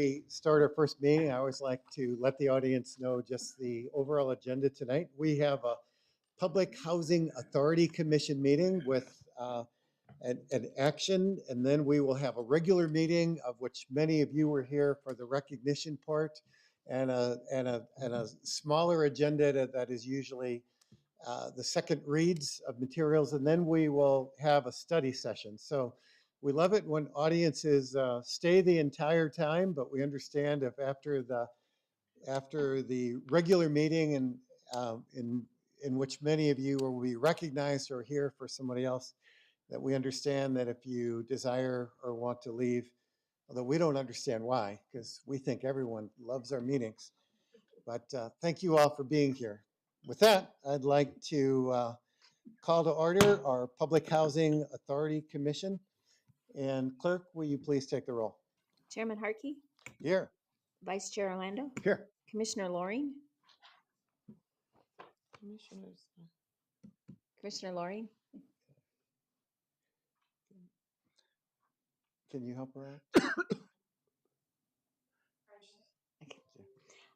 we start our first meeting, I always like to let the audience know just the overall agenda tonight. We have a Public Housing Authority Commission meeting with an action, and then we will have a regular meeting of which many of you were here for the recognition part, and a smaller agenda that is usually the second reads of materials, and then we will have a study session. So we love it when audiences stay the entire time, but we understand if after the regular meeting and in which many of you will be recognized or here for somebody else, that we understand that if you desire or want to leave, although we don't understand why, because we think everyone loves our meetings. But thank you all for being here. With that, I'd like to call to order our Public Housing Authority Commission. And clerk, will you please take the roll? Chairman Harkey, Here. Vice Chair Orlando, Here. Commissioner Loring, Commissioners. Commissioner Loring, Can you help her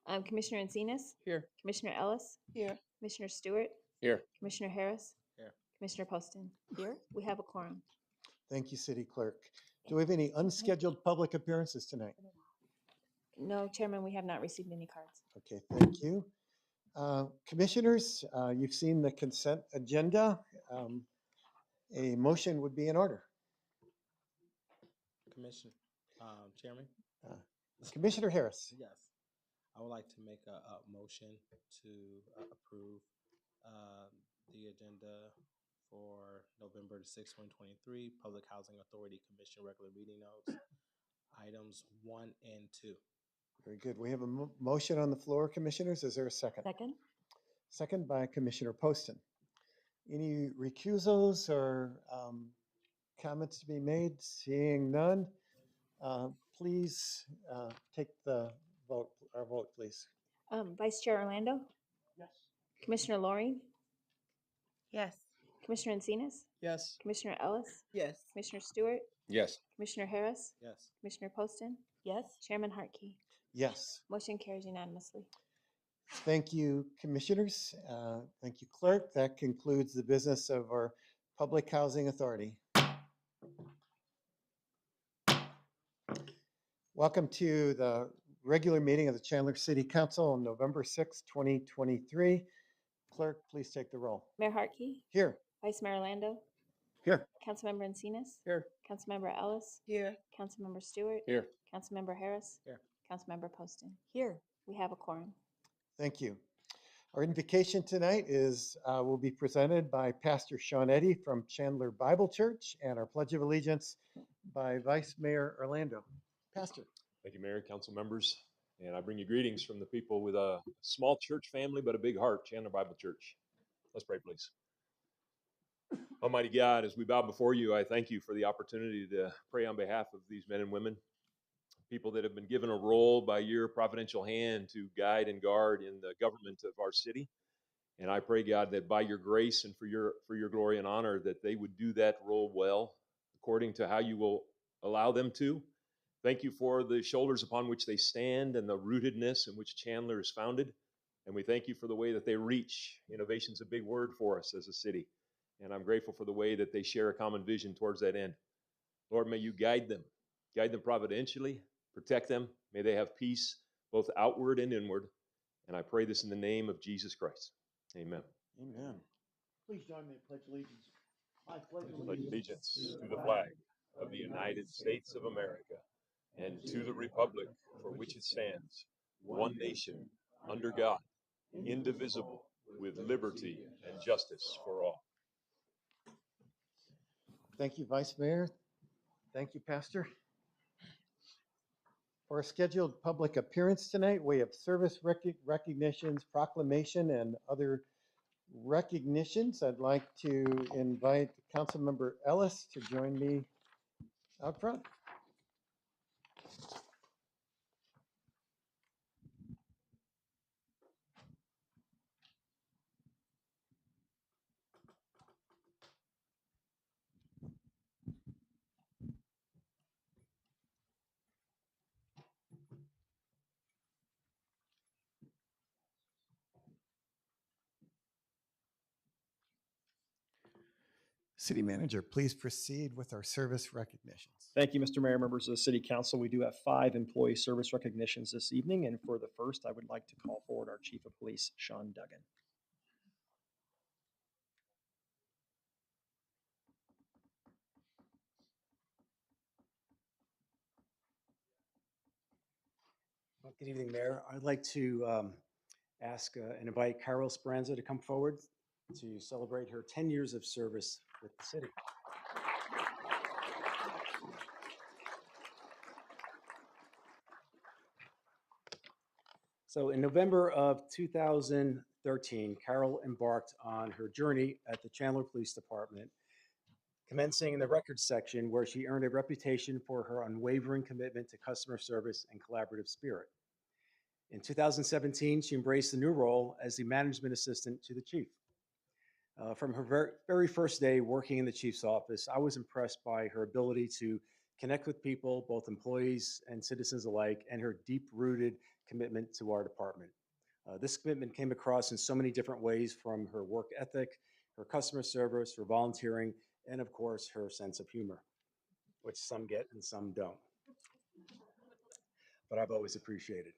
out? Commissioner Encinas, Here. Commissioner Ellis, Here. Commissioner Stewart, Here. Commissioner Harris, Here. Commissioner Poston. Here, we have a quorum. Thank you, City Clerk. Do we have any unscheduled public appearances tonight? No, Chairman, we have not received any cards. Okay, thank you. Commissioners, you've seen the consent agenda. A motion would be in order. Chairman? Commissioner Harris. Yes. I would like to make a motion to approve the agenda for November 6, 2023, Public Housing Authority Commission regular meeting notes, items 1 and 2. Very good. We have a motion on the floor, Commissioners. Is there a second? Second. Second by Commissioner Poston. Any recusals or comments to be made? Seeing none, please take the vote. Our vote, please. Vice Chair Orlando, Yes. Commissioner Loring, Yes. Commissioner Encinas, Yes. Commissioner Ellis, Yes. Commissioner Stewart, Yes. Commissioner Harris, Yes. Commissioner Poston. Yes. Chairman Harkey. Yes. Motion carries unanimously. Thank you, Commissioners. Thank you, Clerk. That concludes the business of our Public Housing Authority. Welcome to the regular meeting of the Chandler City Council on November 6, 2023. Clerk, please take the roll. Mayor Harkey, Here. Vice Mayor Orlando, Here. Councilmember Encinas, Here. Councilmember Ellis, Here. Councilmember Stewart, Here. Councilmember Harris, Here. Councilmember Poston. Here, we have a quorum. Thank you. Our invocation tonight will be presented by Pastor Sean Eddy from Chandler Bible Church, and our Pledge of Allegiance by Vice Mayor Orlando. Pastor. Thank you, Mayor, council members. And I bring you greetings from the people with a small church family, but a big heart, Chandler Bible Church. Let's pray, please. Almighty God, as we bow before you, I thank you for the opportunity to pray on behalf of these men and women, people that have been given a role by your providential hand to guide and guard in the government of our city. And I pray, God, that by your grace and for your glory and honor, that they would do that role well, according to how you will allow them to. Thank you for the shoulders upon which they stand and the rootedness in which Chandler is founded. And we thank you for the way that they reach. Innovation's a big word for us as a city. And I'm grateful for the way that they share a common vision towards that end. Lord, may you guide them providentially, protect them. May they have peace, both outward and inward. And I pray this in the name of Jesus Christ. Amen. Amen. Please join me in pledge allegiance. I pledge Pledge allegiance to the flag of the United States of America and to the republic for which it stands, one nation, under God, indivisible, with liberty and justice for all. Thank you, Vice Mayor. Thank you, Pastor. For a scheduled public appearance tonight, we have service recognitions, proclamation, and other recognitions. I'd like to invite Councilmember Ellis to join me out front. City Manager, please proceed with our service recognitions. Thank you, Mr. Mayor, members of the City Council. We do have 5 employee service recognitions this evening, and for the first, I would like to call forward our Chief of Police, Sean Duggan. Well, good evening, Mayor. I'd like to ask and invite Carol Speranza to come forward to celebrate her 10 years of service with the city. So in November of 2013, Carol embarked on her journey at the Chandler Police Department, commencing in the records section where she earned a reputation for her unwavering commitment to customer service and collaborative spirit. In 2017, she embraced the new role as the management assistant to the chief. From her very first day working in the chief's office, I was impressed by her ability to connect with people, both employees and citizens alike, and her deep-rooted commitment to our department. This commitment came across in so many different ways, from her work ethic, her customer service, her volunteering, and of course, her sense of humor, which some get and some don't. But I've always appreciated.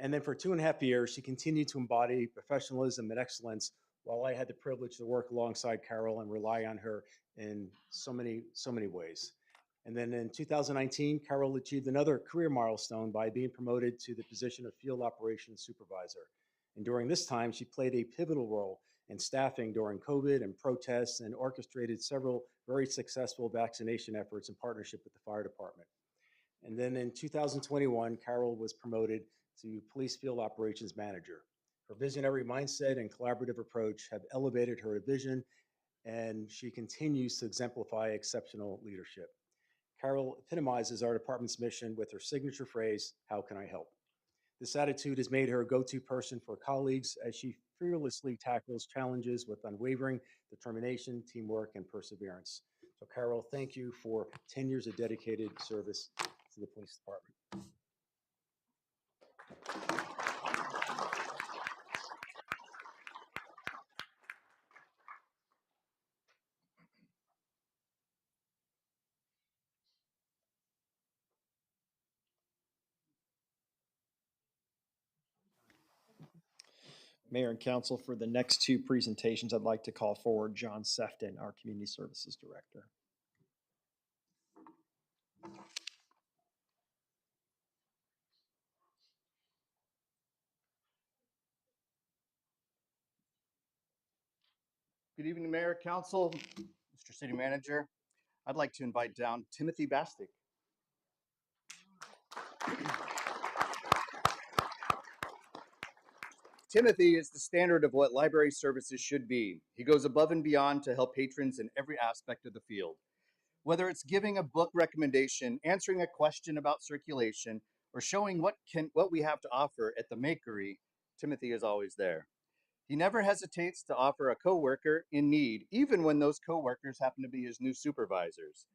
And then for 2.5 years, she continued to embody professionalism and excellence, while I had the privilege to work alongside Carol and rely on her in so many ways. And then in 2019, Carol achieved another career milestone by being promoted to the position of Field Operations Supervisor. And during this time, she played a pivotal role in staffing during COVID and protests, and orchestrated several very successful vaccination efforts in partnership with the fire department. And then in 2021, Carol was promoted to Police Field Operations Manager. Her visionary mindset and collaborative approach have elevated her vision, and she continues to exemplify exceptional leadership. Carol epitomizes our department's mission with her signature phrase, "How can I help?" This attitude has made her a go-to person for colleagues as she fearlessly tackles challenges with unwavering determination, teamwork, and perseverance. So Carol, thank you for 10 years of dedicated service to the police department. Mayor and Council, for the next 2 presentations, I'd like to call forward John Sefton, our Community Services Director. Good evening, Mayor, Council, Mr. City Manager. I'd like to invite down Timothy Bastic. Timothy is the standard of what library services should be. He goes above and beyond to help patrons in every aspect of the field. Whether it's giving a book recommendation, answering a question about circulation, or showing what we have to offer at the Makery, Timothy is always there. He never hesitates to offer a coworker in need, even when those coworkers happen to be his new supervisors.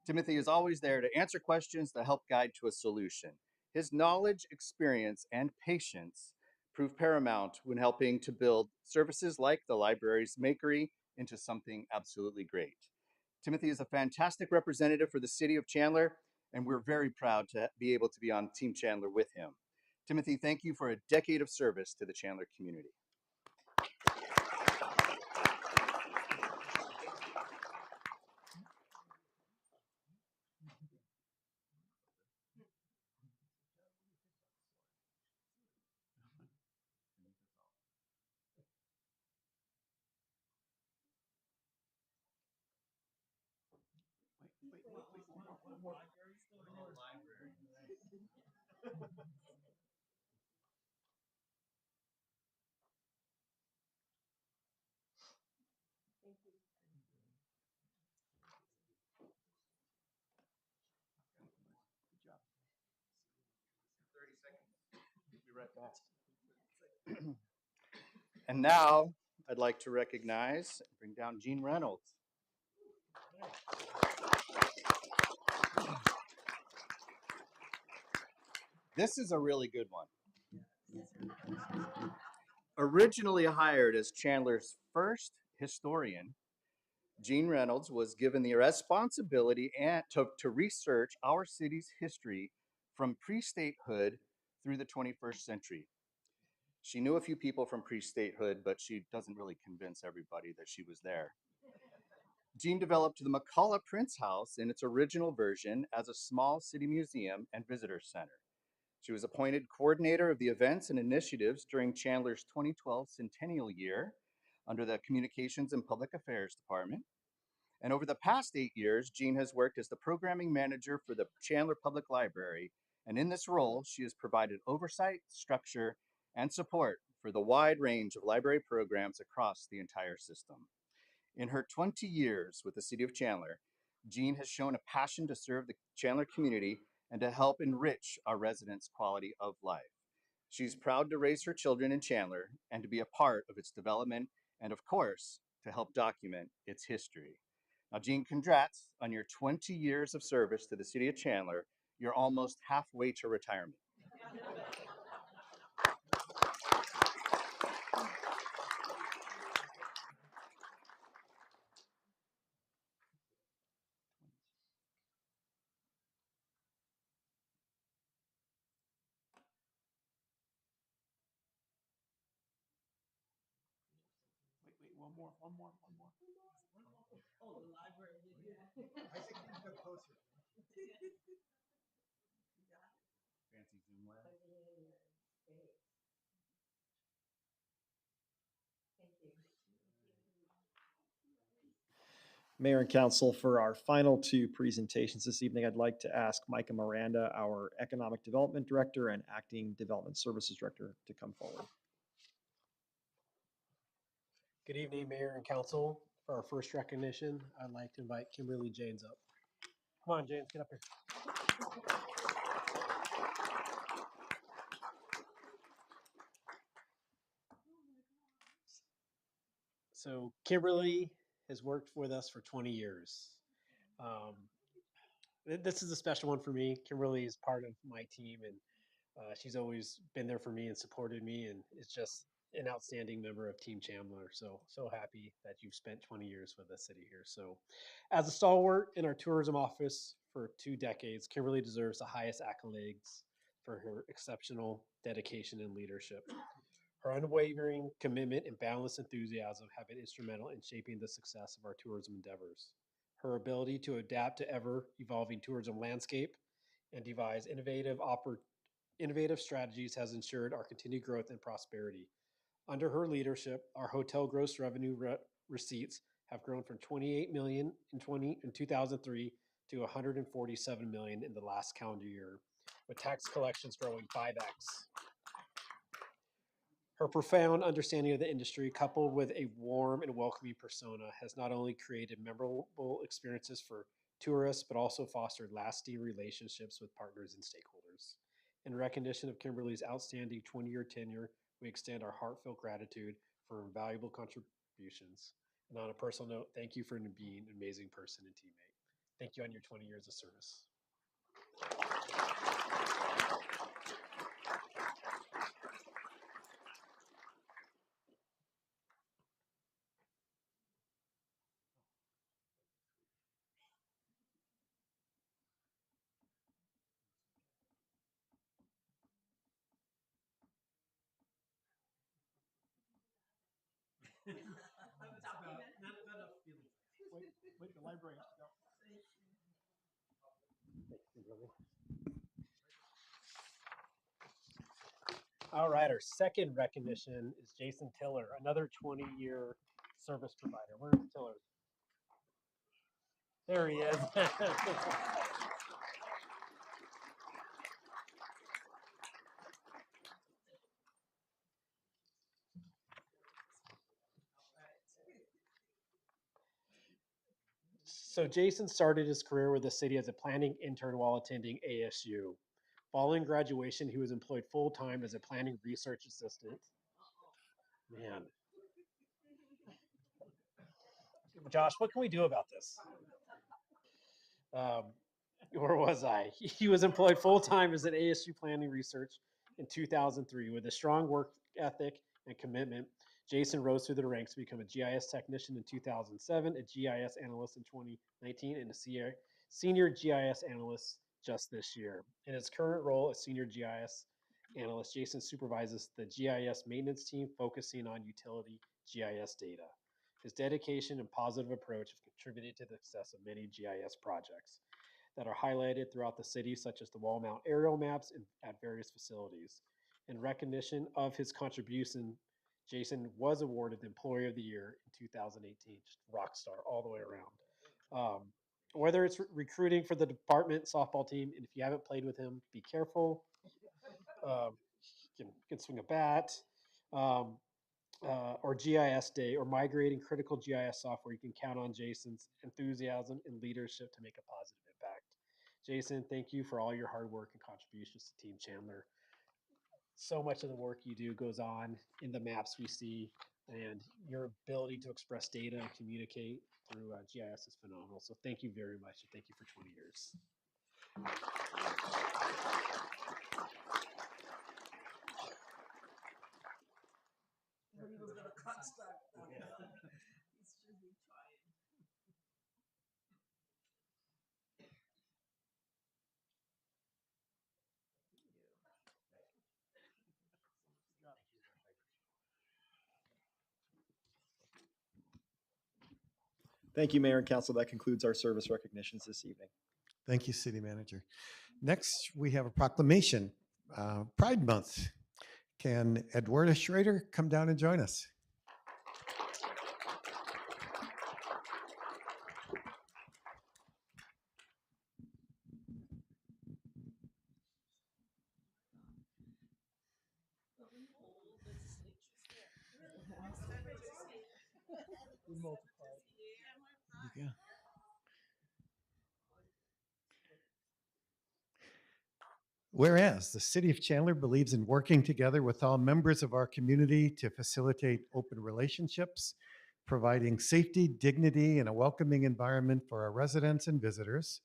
Timothy is always there to answer questions that help guide to a solution. His knowledge, experience, and patience prove paramount when helping to build services like the library's Makery into something absolutely great. Timothy is a fantastic representative for the city of Chandler, and we're very proud to be able to be on Team Chandler with him. Timothy, thank you for a decade of service to the Chandler community. And now I'd like to recognize and bring down Gene Reynolds. This is a really good one. Originally hired as Chandler's first historian, Jean Reynolds was given the responsibility to research our city's history from pre-statehood through the 21st century. She knew a few people from pre-statehood, but she doesn't really convince everybody that she was there. Jean developed the McCullough Prince House in its original version as a small city museum and visitor center. She was appointed coordinator of the events and initiatives during Chandler's 2012 centennial year under the Communications and Public Affairs Department. And over the past 8 years, Jean has worked as the programming manager for the Chandler Public Library. And in this role, she has provided oversight, structure, and support for the wide range of library programs across the entire system. In her 20 years with the City of Chandler, Jean has shown a passion to serve the Chandler community and to help enrich our residents' quality of life. She's proud to raise her children in Chandler and to be a part of its development and, of course, to help document its history. Now, Jean, congrats on your 20 years of service to the City of Chandler. You're almost halfway to retirement. Wait, one more. I think you can come closer. Fancy Zoom lab. Mayor and Council, for our final two presentations this evening, I'd like to ask Micah Miranda, our Economic Development Director and Acting Development Services Director, to come forward. Good evening, Mayor and Council. For our first recognition, I'd like to invite Kimberly Janes up. Come on, Janes, get up here. So Kimberly has worked with us for 20 years. This is a special one for me. Kimberly is part of my team, and she's always been there for me and supported me, and is just an outstanding member of Team Chandler. So happy that you've spent 20 years with the city here. So as a stalwart in our tourism office for 2 decades, Kimberly deserves the highest accolades for her exceptional dedication and leadership. Her unwavering commitment and boundless enthusiasm have been instrumental in shaping the success of our tourism endeavors. Her ability to adapt to ever-evolving tourism landscape and devise innovative strategies has ensured our continued growth and prosperity. Under her leadership, our hotel gross revenue receipts have grown from 28 million in 2003 to 147 million in the last calendar year, with tax collections growing 5x. Her profound understanding of the industry, coupled with a warm and welcoming persona, has not only created memorable experiences for tourists, but also fostered lasting relationships with partners and stakeholders. In recognition of Kimberly's outstanding 20-year tenure, we extend our heartfelt gratitude for her invaluable contributions. And on a personal note, thank you for being an amazing person and teammate. Thank you on your 20 years of service. Wait, the library has to go. All right, our second recognition is Jason Tiller, another 20-year service provider. Where's Tiller? There he is. So Jason started his career with the city as a planning intern while attending ASU. Following graduation, he was employed full-time as a planning research assistant. Man. Josh, what can we do about this? Where was I? He was employed full-time as an ASU planning research in 2003 with a strong work ethic and commitment. Jason rose through the ranks to become a GIS technician in 2007, a GIS analyst in 2019, and a senior GIS analyst just this year. In his current role as senior GIS analyst, Jason supervises the GIS maintenance team focusing on utility GIS data. His dedication and positive approach have contributed to the success of many GIS projects that are highlighted throughout the city, such as the wall mount aerial maps at various facilities. In recognition of his contribution, Jason was awarded the Employee of the Year in 2018. Just rock star all the way around. Whether it's recruiting for the department softball team, and if you haven't played with him, be careful. Can swing a bat. Or GIS Day, or migrating critical GIS software, you can count on Jason's enthusiasm and leadership to make a positive impact. Jason, thank you for all your hard work and contributions to Team Chandler. So much of the work you do goes on in the maps we see, and your ability to express data and communicate through GIS is phenomenal. So thank you very much, and thank you for 20 years. Thank you, Mayor and Council. That concludes our service recognitions this evening. Thank you, City Manager. Next, we have a proclamation, Pride Month. Can Eduarda Schrader come down and join us? Yeah. Whereas the City of Chandler believes in working together with all members of our community to facilitate open relationships, providing safety, dignity, and a welcoming environment for our residents and visitors.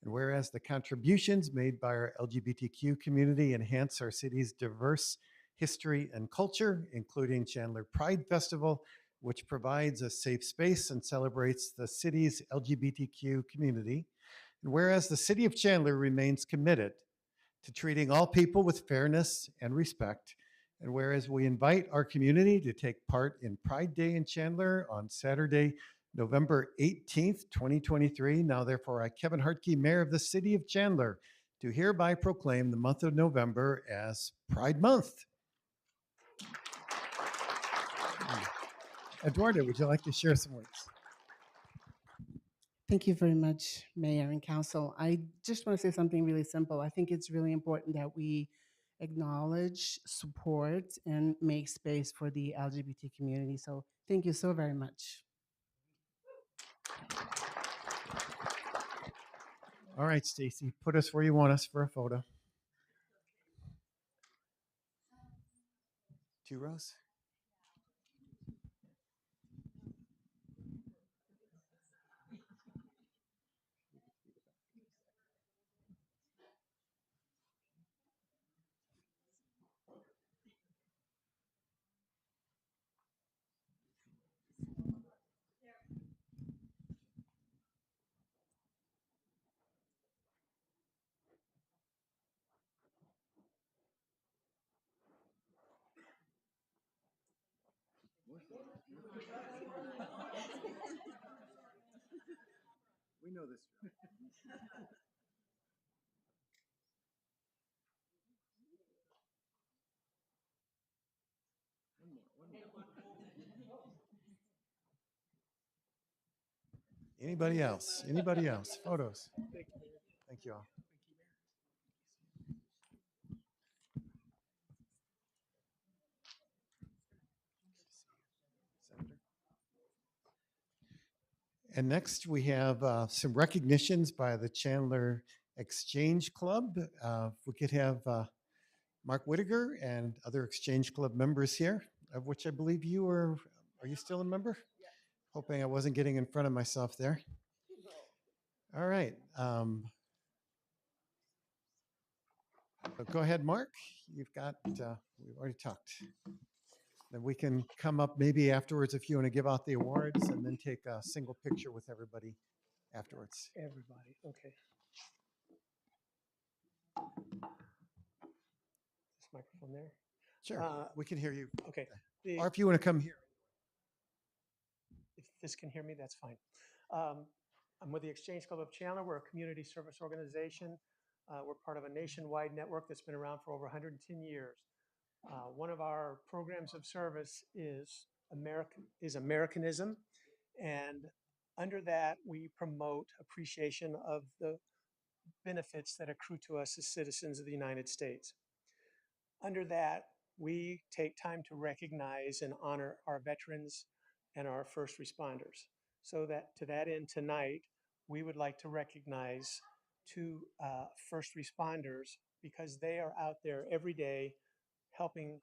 And whereas the contributions made by our LGBTQ community enhance our city's diverse history and culture, including Chandler Pride Festival, which provides a safe space and celebrates the city's LGBTQ community. And whereas the City of Chandler remains committed to treating all people with fairness and respect. And whereas we invite our community to take part in Pride Day in Chandler on Saturday, November 18th, 2023. Now, therefore, I, Kevin Hartke, Mayor of the City of Chandler, do hereby proclaim the month of November as Pride Month. Eduardo, would you like to share some words? Thank you very much, Mayor and Council. I just want to say something really simple. I think it's really important that we acknowledge, support, and make space for the LGBT community. So thank you so very much. All right, Stacy, put us where you want us for a photo. 2 rows. We know this. Anybody else? Anybody else? Photos. Thank you all. Senator. And next we have some recognitions by the Chandler Exchange Club. If we could have Mark Whittaker and other Exchange Club members here, of which I believe you are you still a member? Hoping I wasn't getting in front of myself there. All right. So go ahead, Mark. You've got, we've already talked. Then we can come up maybe afterwards if you want to give out the awards and then take a single picture with everybody afterwards. Everybody, okay. This microphone there. Sure, we can hear you. Okay. Or if you want to come here. If this can hear me, that's fine. Um, I'm with the Exchange Club of Chandler. We're a community service organization. We're part of a nationwide network that's been around for over 110 years. One of our programs of service is Americanism, and under that, we promote appreciation of the benefits that accrue to us as citizens of the United States. Under that, we take time to recognize and honor our veterans and our first responders. So that to that end tonight, we would like to recognize two first responders because they are out there every day helping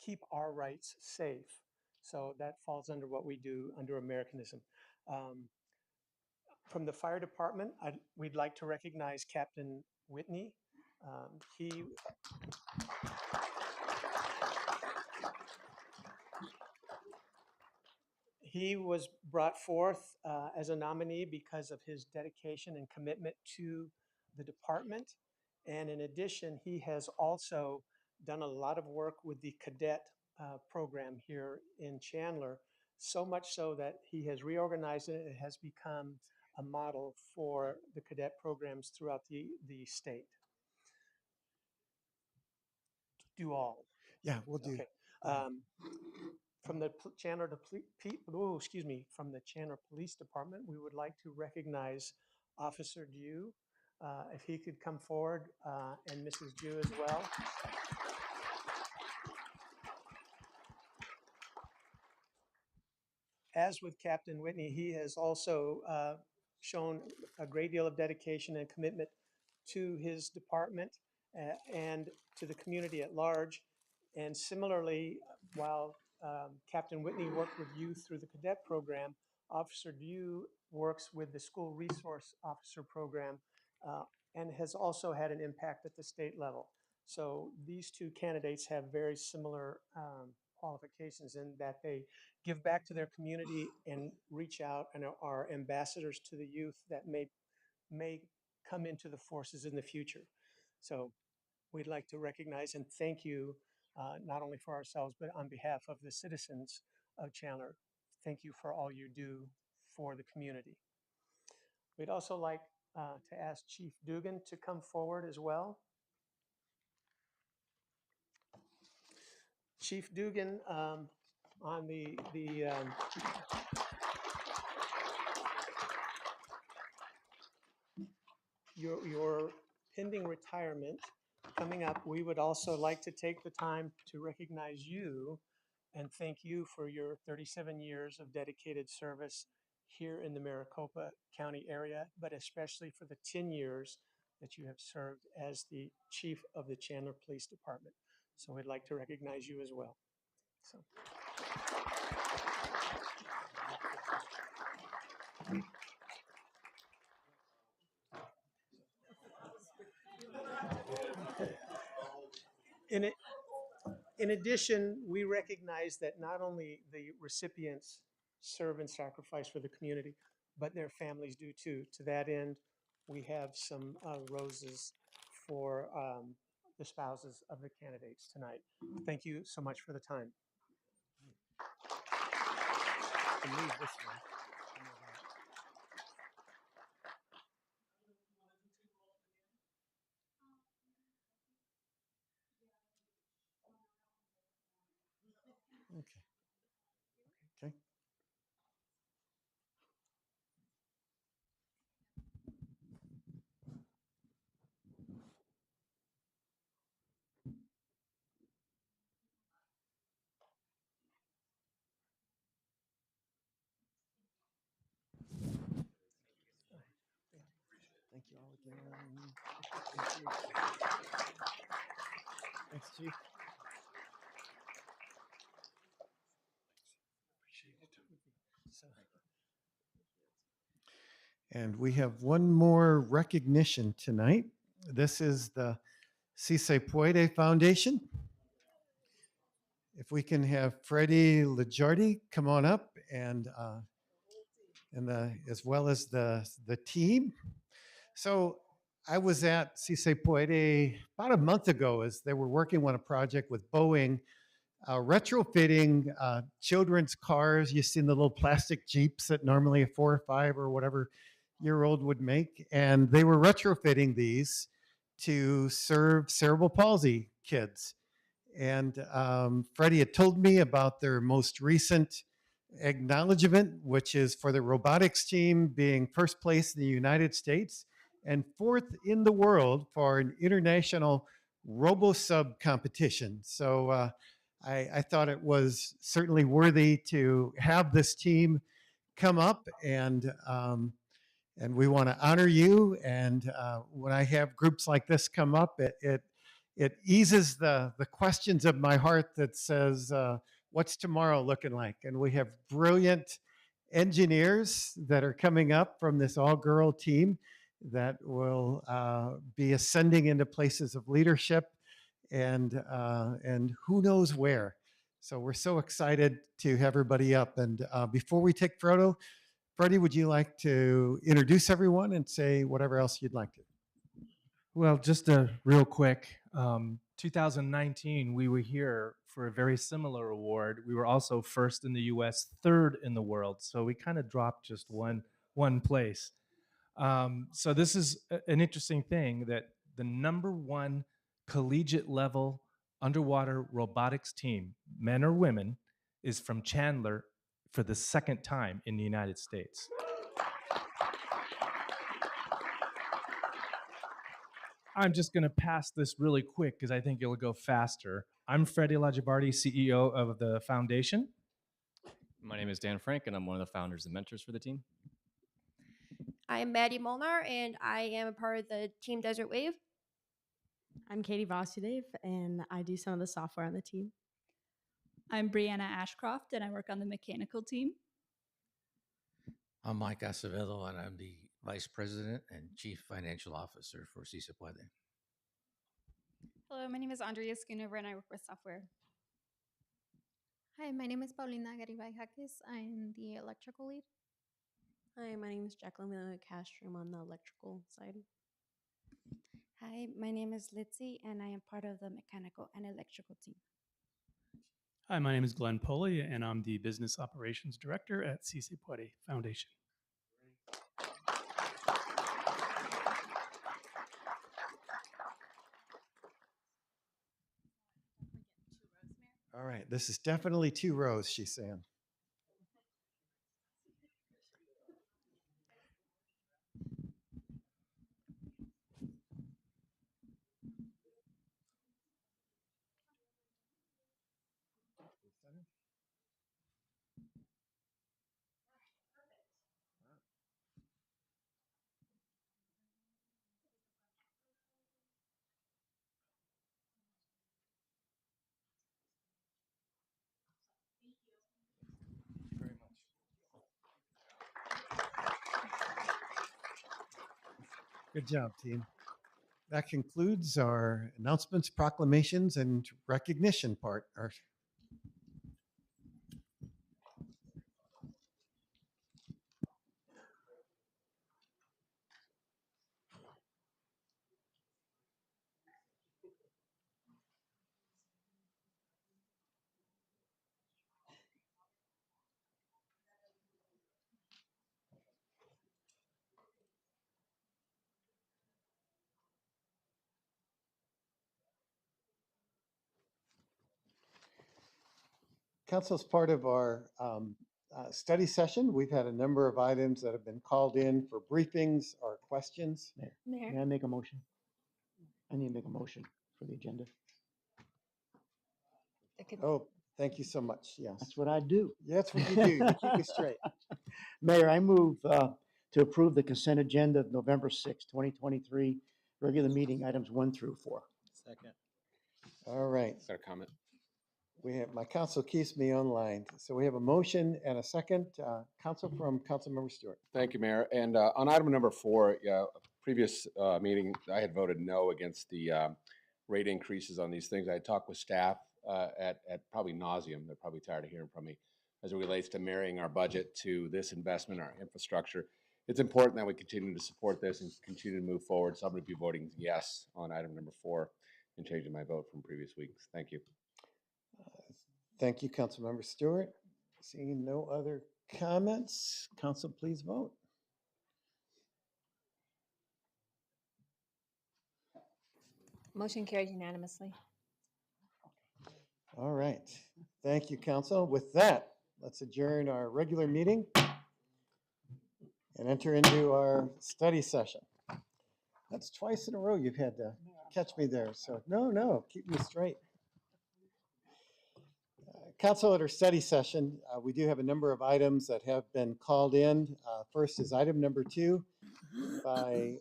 keep our rights safe. So that falls under what we do under Americanism. Um, from the fire department, we'd like to recognize Captain Whitney. He was brought forth as a nominee because of his dedication and commitment to the department. And in addition, he has also done a lot of work with the cadet program here in Chandler, so much so that he has reorganized it. It has become a model for the cadet programs throughout the state. Do all. Yeah, we'll do. Okay. From the Chandler from the Chandler Police Department, we would like to recognize Officer Dew. If he could come forward, and Mrs. Dew as well. As with Captain Whitney, he has also shown a great deal of dedication and commitment to his department and to the community at large. And similarly, while Captain Whitney worked with youth through the cadet program, Officer Dew works with the school resource officer program and has also had an impact at the state level. So these two candidates have very similar qualifications in that they give back to their community and reach out and are ambassadors to the youth that may come into the forces in the future. So we'd like to recognize and thank you, not only for ourselves, but on behalf of the citizens of Chandler. Thank you for all you do for the community. We'd also like to ask Chief Dugan to come forward as well. Chief Dugan, on your pending retirement coming up, we would also like to take the time to recognize you and thank you for your 37 years of dedicated service here in the Maricopa County area, but especially for the 10 years that you have served as the chief of the Chandler Police Department. So we'd like to recognize you as well. So. In addition, we recognize that not only the recipients serve and sacrifice for the community, but their families do too. To that end, we have some roses for the spouses of the candidates tonight. Thank you so much for the time. Okay. Okay. Thank you all again. Thanks, Chief. And we have one more recognition tonight. This is the Si Se Puede Foundation. if we can have Freddie Lejardi come on up and as well as the team. So I was at Cisse Puede about a month ago as they were working on a project with Boeing, retrofitting children's cars. You've seen the little plastic Jeeps that normally a 4 or 5 or whatever year old would make. And they were retrofitting these to serve cerebral palsy kids. And Freddie had told me about their most recent acknowledgement, which is for the robotics team being first place in the United States and fourth in the world for an international RoboSub competition. So I thought it was certainly worthy to have this team come up and we want to honor you. And when I have groups like this come up, it eases the questions of my heart that says, what's tomorrow looking like? And we have brilliant engineers that are coming up from this all-girl team that will be ascending into places of leadership and who knows where. So we're so excited to have everybody up. And before we take photo, Freddie, would you like to introduce everyone and say whatever else you'd like to? Well, just a real quick, 2019, we were here for a very similar award. We were also first in the U.S., third in the world. So we kind of dropped just one place. So this is an interesting thing that the #1 collegiate level underwater robotics team, men or women, is from Chandler for the second time in the United States. I'm just going to pass this really quick because I think it'll go faster. I'm Freddie Lajabardi, CEO of the foundation. My name is Dan Frank, and I'm one of the founders and mentors for the team. I'm Maddie Molnar, and I am a part of the Team Desert Wave. I'm Katie Vasudev, and I do some of the software on the team. I'm Brianna Ashcroft, and I work on the mechanical team. I'm Mike Acevedo, and I'm the Vice President and Chief Financial Officer for Cisse Puede. Hello, my name is Andrea Schoonover, and I work with software. Hi, my name is Paulina Garibay Jaques. I'm the electrical lead. Hi, my name is Jacqueline. I'm in the cash room on the electrical side. Hi, my name is Litzy, and I am part of the mechanical and electrical team. Hi, my name is Glenn Pulley, and I'm the Business Operations Director at Cisse Puede Foundation. All right, this is definitely 2 rows, she's saying. Good job, team. That concludes our announcements, proclamations, and recognition part. Council, as part of our study session, we've had a number of items that have been called in for briefings or questions. May I make a motion? I need to make a motion for the agenda. Oh, thank you so much. Yes. That's what I do. Yeah, that's what you do. You keep it straight. Mayor, I move to approve the consent agenda of November 6, 2023, regular meeting items 1 through 4. Second. All right. Got a comment? We have, my council keeps me online. So we have a motion and a second. Council from Councilmember Stewart. Thank you, Mayor. And on item number 4, previous meeting, I had voted no against the rate increases on these things. I had talked with staff at probably nauseum. They're probably tired of hearing from me as it relates to marrying our budget to this investment in our infrastructure. It's important that we continue to support this and continue to move forward. So I'm going to be voting yes on item number 4 and changing my vote from previous weeks. Thank you. Thank you, Councilmember Stewart. Seeing no other comments, council, please vote. Motion carries unanimously. All right. Thank you, council. With that, let's adjourn our regular meeting and enter into our study session. That's twice in a row you've had to catch me there. So no, keep me straight. Council, at our study session, we do have a number of items that have been called in. First is item number 2 by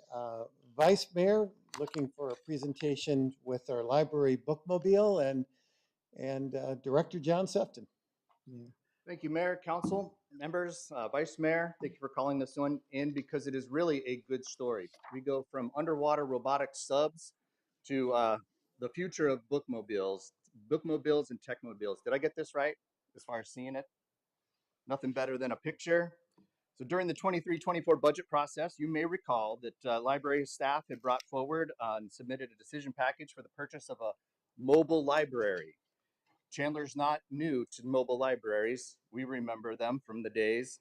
Vice Mayor, looking for a presentation with our library bookmobile, and Director John Sefton. Thank you, Mayor, Council, members, Vice Mayor. Thank you for calling this one in because it is really a good story. We go from underwater robotic subs to the future of bookmobiles and techmobiles. Did I get this right as far as seeing it? Nothing better than a picture. So during the 23-24 budget process, you may recall that library staff had brought forward and submitted a decision package for the purchase of a mobile library. Chandler's not new to mobile libraries. We remember them from the days,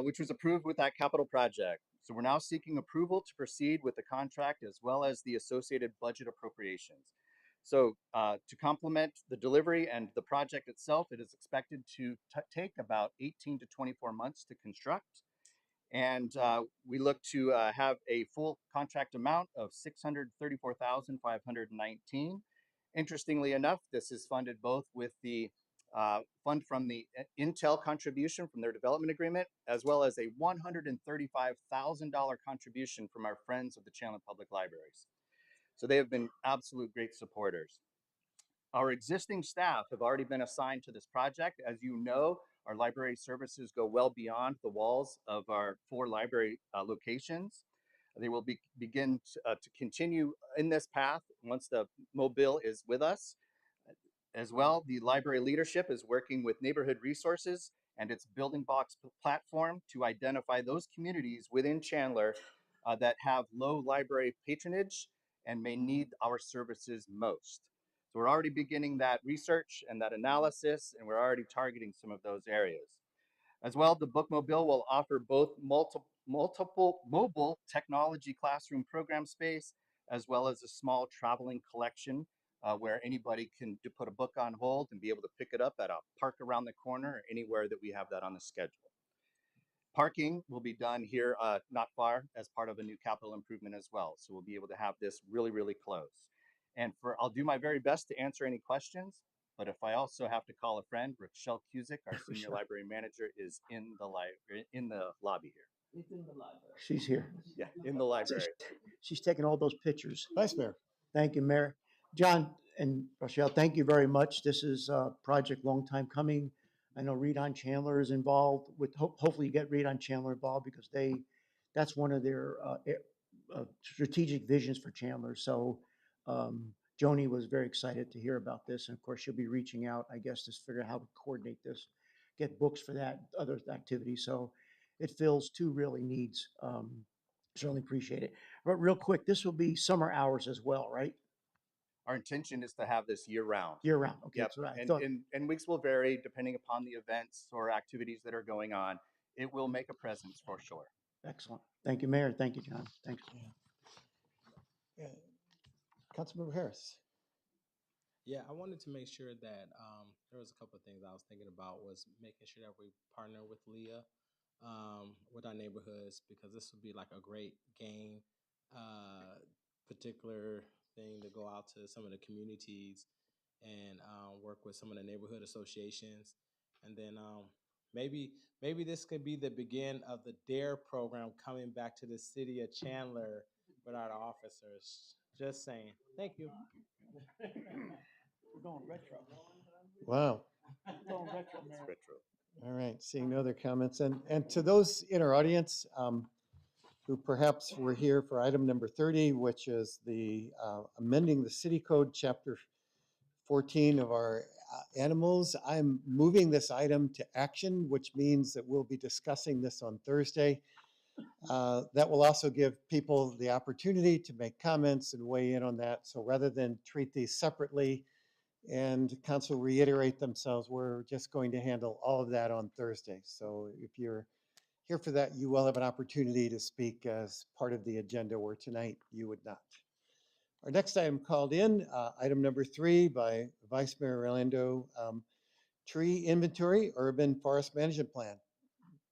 which was approved with that capital project. So we're now seeking approval to proceed with the contract as well as the associated budget appropriations. So to complement the delivery and the project itself, it is expected to take about 18 to 24 months to construct. And we look to have a full contract amount of $634,519. Interestingly enough, this is funded both with the fund from the Intel contribution from their development agreement, as well as a $135,000 contribution from our friends of the Chandler Public Libraries. So they have been absolute great supporters. Our existing staff have already been assigned to this project. As you know, our library services go well beyond the walls of our 4 library locations. They will begin to continue in this path once the mobile is with us. As well, the library leadership is working with Neighborhood Resources and its Building Blocks platform to identify those communities within Chandler that have low library patronage and may need our services most. So we're already beginning that research and that analysis, and we're already targeting some of those areas. As well, the bookmobile will offer both multiple mobile technology classroom program space, as well as a small traveling collection where anybody can put a book on hold and be able to pick it up at a park around the corner or anywhere that we have that on the schedule. Parking will be done here not far as part of a new capital improvement as well. So we'll be able to have this really, really close. And I'll do my very best to answer any questions, but if I also have to call a friend, Rochelle Cusick, our senior library manager, is in the lobby here. It's in the library. She's here. Yeah, in the library. She's taking all those pictures. Vice Mayor. Thank you, Mayor. John and Rochelle, thank you very much. This is a project long time coming. I know Read on Chandler is involved with, hopefully you get Read on Chandler involved because that's one of their strategic visions for Chandler. So Joni was very excited to hear about this. And of course, she'll be reaching out, I guess, to figure out how to coordinate this, get books for that, other activities. So it fills 2 really needs. Certainly appreciate it. But real quick, this will be summer hours as well, right? Our intention is to have this year round. Year round, okay. Yep. That's what I And, thought. and weeks will vary depending upon the events or activities that are going on. It will make a presence for sure. Excellent. Thank you, Mayor. Thank you, John. Thanks. Yeah. Councilmember Harris. Yeah, I wanted to make sure that there was a couple of things I was thinking about was making sure that we partner with Leah with our neighborhoods, because this would be like a great game particular thing to go out to some of the communities and work with some of the neighborhood associations. And then maybe this could be the begin of the DARE program coming back to the city of Chandler with our officers. Just saying. Thank you. We're going retro. Wow. We're going retro, Mayor. Retro. All right, seeing no other comments. And to those in our audience who perhaps were here for item number 30, which is the amending the city code chapter 14 of our animals. I'm moving this item to action, which means that we'll be discussing this on Thursday. That will also give people the opportunity to make comments and weigh in on that. So rather than treat these separately and council reiterate themselves, we're just going to handle all of that on Thursday. So if you're here for that, you will have an opportunity to speak as part of the agenda, where tonight you would not. Our next item called in, item number 3 by Vice Mayor Orlando, tree inventory, urban forest management plan.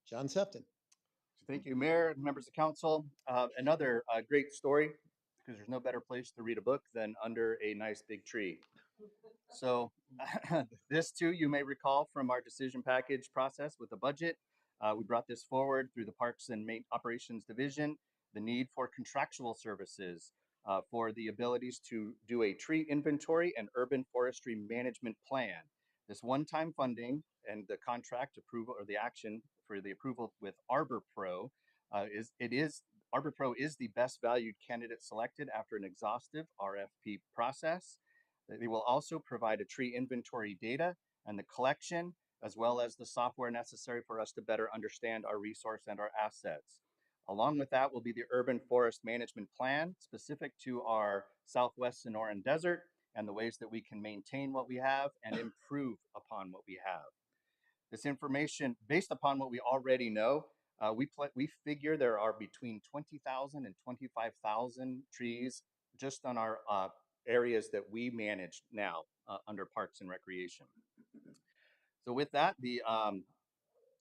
John Sefton. Thank you, Mayor, members of council. Another great story, because there's no better place to read a book than under a nice big tree. So this too, you may recall from our decision package process with the budget. We brought this forward through the Parks and Operations Division, the need for contractual services for the abilities to do a tree inventory and urban forestry management plan. This one-time funding and the contract approval, or the action for the approval with Arbor Pro, Arbor Pro is the best valued candidate selected after an exhaustive RFP process. They will also provide a tree inventory data and the collection, as well as the software necessary for us to better understand our resource and our assets. Along with that will be the urban forest management plan specific to our Southwest Sonoran Desert and the ways that we can maintain what we have and improve upon what we have. This information, based upon what we already know, we figure there are between 20,000 and 25,000 trees just on our areas that we manage now under Parks and Recreation. So with that, the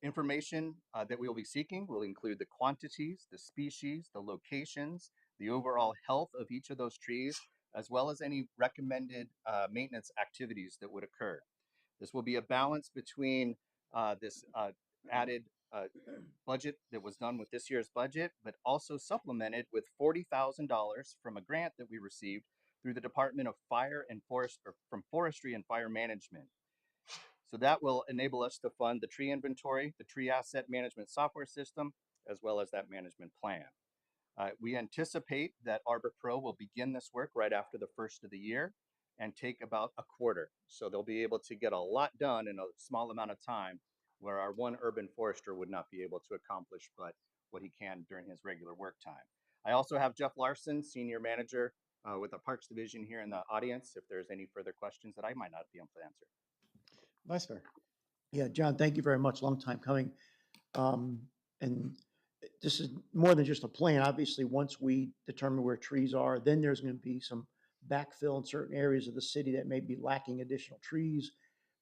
information that we will be seeking will include the quantities, the species, the locations, the overall health of each of those trees, as well as any recommended maintenance activities that would occur. This will be a balance between this added budget that was done with this year's budget, but also supplemented with $40,000 from a grant that we received through the Department of Fire and Forest, or from Forestry and Fire Management. So that will enable us to fund the tree inventory, the tree asset management software system, as well as that management plan. We anticipate that Arbor Pro will begin this work right after the first of the year and take about a quarter. So they'll be able to get a lot done in a small amount of time, where our one urban forester would not be able to accomplish but what he can during his regular work time. I also have Jeff Larson, Senior Manager with the Parks Division, here in the audience if there's any further questions that I might not be able to answer. Vice Mayor. Yeah, John, thank you very much. Long time coming. And this is more than just a plan. Obviously, once we determine where trees are, then there's going to be some backfill in certain areas of the city that may be lacking additional trees.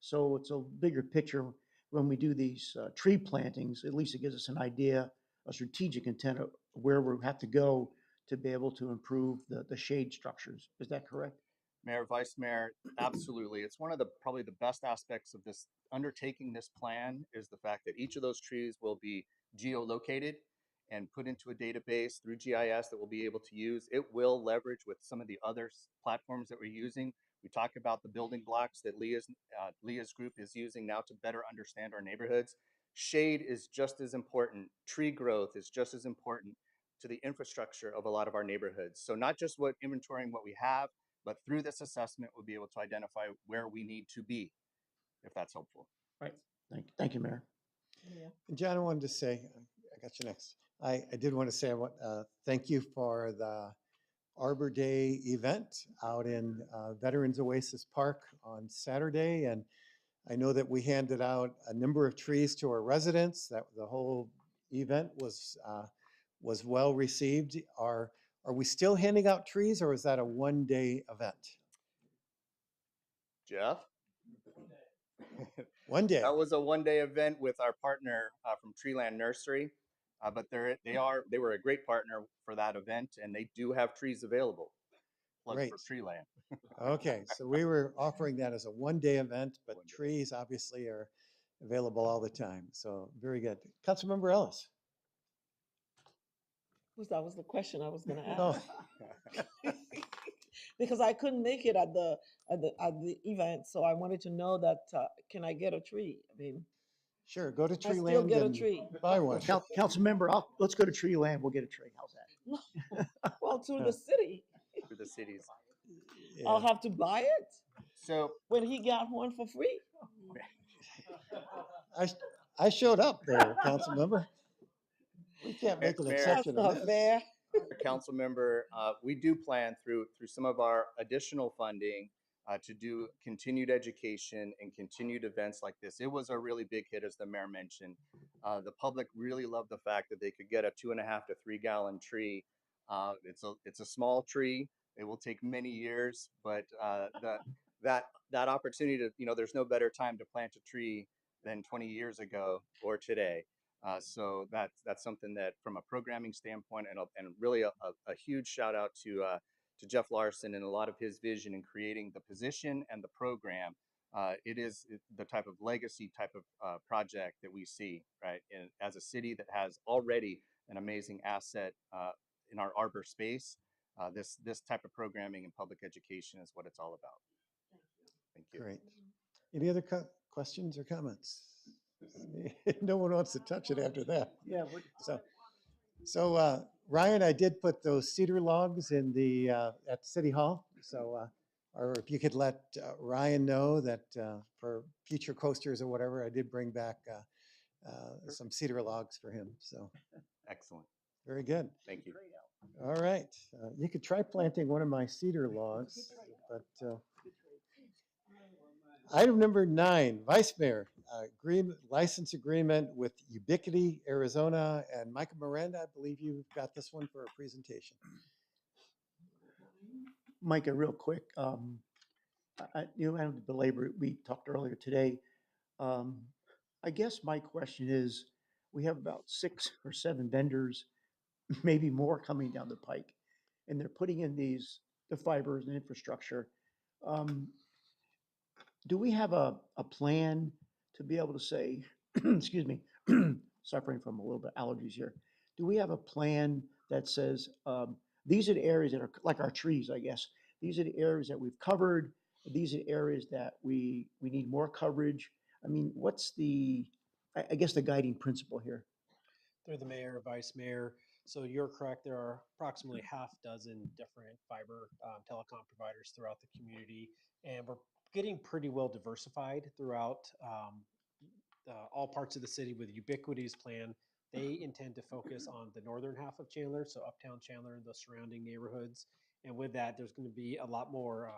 So it's a bigger picture when we do these tree plantings. At least it gives us an idea, a strategic intent of where we have to go to be able to improve the shade structures. Is that correct? Mayor, Vice Mayor, absolutely. It's one of the probably the best aspects of this undertaking this plan is the fact that each of those trees will be geolocated and put into a database through GIS that we'll be able to use. It will leverage with some of the other platforms that we're using. We talk about the building blocks that Leah's group is using now to better understand our neighborhoods. Shade is just as important. Tree growth is just as important to the infrastructure of a lot of our neighborhoods. So not just inventorying what we have, but through this assessment, we'll be able to identify where we need to be, if that's helpful. Right. Thank you, Mayor. And John, I wanted to say, I got you next. I did want to say, I want thank you for the Arbor Day event out in Veterans Oasis Park on Saturday. And I know that we handed out a number of trees to our residents. That the whole event was well received. Are we still handing out trees, or is that a one-day event? Jeff? One day. That was a one-day event with our partner from Treeland Nursery, but they were a great partner for that event, and they do have trees available. Plug Great. for Treeland. Okay, so we were offering that as a one-day event, but trees obviously are available all the time. So very good. Councilmember Ellis. That was the question I was going to Oh. ask. Because I couldn't make it at the event, so I wanted to know that can I get a tree? I mean, sure, go to I still Treeland get a and tree. buy one. Council member, let's go to Tree Land. We'll get a tree. How's that? Well, to the city. Through the cities. I'll have to buy it. So when he got one for free. I, I showed up there, council member. We can't make an Mayor, That's exception on not this. fair. council member, we do plan through some of our additional funding to do continued education and continued events like this. It was a really big hit, as the mayor mentioned. The public really loved the fact that they could get a 2.5 to 3 gallon tree. It's a small tree. It will take many years, but that opportunity to, there's no better time to plant a tree than 20 years ago or today. So that's something that, from a programming standpoint, and really a huge shout out to Jeff Larson and a lot of his vision in creating the position and the program. It is the type of legacy type of project that we see, right? And as a city that has already an amazing asset in our arbor space, this type of programming and public education is what it's all about. Thank you. Great. Any other questions or comments? No one wants to touch it after that. Yeah. So Ryan, I did put those cedar logs in the at City Hall. So, or if you could let Ryan know that for future coasters or whatever, I did bring back some cedar logs for him. So Excellent. very good. Thank you. All right, you could try planting one of my cedar logs, but item number 9, Vice Mayor, license agreement with Ubiquity Arizona, and Michael Miranda, I believe you've got this one for a presentation. Micah, real quick, I don't belabor it. We talked earlier today. I guess my question is, we have about 6 or 7 vendors, maybe more coming down the pike, and they're putting in the fibers and infrastructure. Do we have a plan to be able to say, excuse me, suffering from a little bit of allergies here. Do we have a plan that says, these are the areas that are like our trees, I guess. These are the areas that we've covered. These are the areas that we need more coverage. I mean, what's I guess the guiding principle here? Through the mayor, vice mayor. So you're correct. There are approximately half dozen different fiber telecom providers throughout the community, and we're getting pretty well diversified throughout all parts of the city with Ubiquity's plan. They intend to focus on the northern half of Chandler, so uptown Chandler and the surrounding neighborhoods. And with that, there's going to be a lot more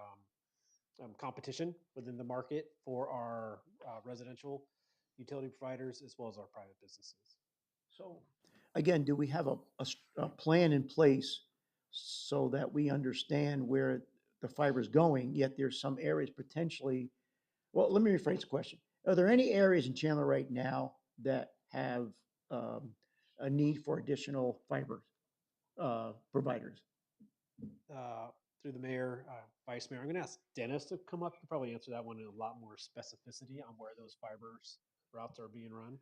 competition within the market for our residential utility providers as well as our private businesses. So again, do we have a plan in place so that we understand where the fiber is going, yet there's some areas potentially, well, let me rephrase the question. Are there any areas in Chandler right now that have a need for additional fiber providers? Through the mayor, vice mayor, I'm going to ask Dennis to come up to probably answer that one in a lot more specificity on where those fibers routes are being run.